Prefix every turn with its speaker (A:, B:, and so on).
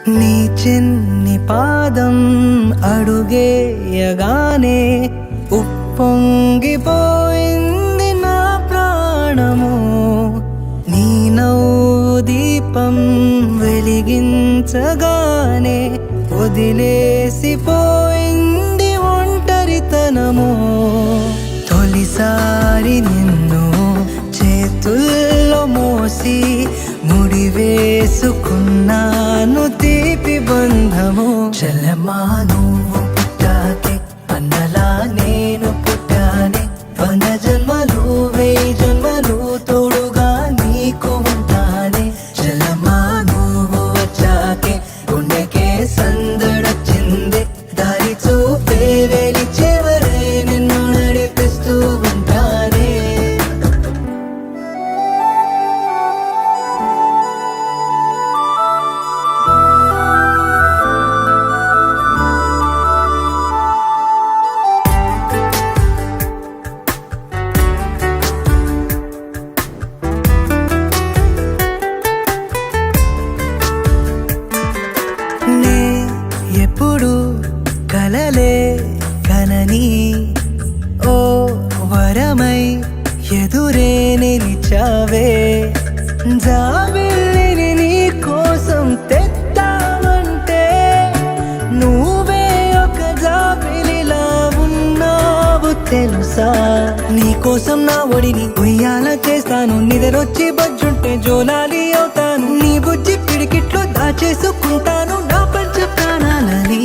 A: నీ చిన్ని పాదం అడుగేయగానే ఉప్పొంగిపోయింది నా ప్రాణము. నీ నవ్వు దీపం వెలిగించగానే వదిలేసిపోయింది ఒంటరితనము. తొలిసారి నిన్ను చేతుల్లో మోసి ముడివేసుకున్నాను తీపి బంధము. చెల్లెమ్మా నువ్వు పుట్టాకే అన్నలా నేను పుట్టానే. 100 జన్మలు 1000 జన్మలు తోడుగా నీకు ఉంటానే. చెల్లెమ్మా నువ్వు వచ్చాకే గుండెకే సందడొచ్చింది. దారి చూపే వేలి చివరే నిన్ను నడిపిస్తూ ఉంటానే. నే ఎప్పుడు కలలే కనని ఓ వరమై ఎదురే నిలిచావే. జాబిల్లిని నీ కోసం తెత్తావంటే నువ్వే ఒక జాబిలిలా ఉన్నావు తెలుసా. నీ కోసం నా ఒడిని ఉయ్యాల చేస్తాను. నిద్రొచ్చి బజ్జుంటే జోలాలి అవుతాను. నీ బుజ్జి పిడికిట్లో దాచేసుకుంటాను నా పంచ ప్రాణాలని.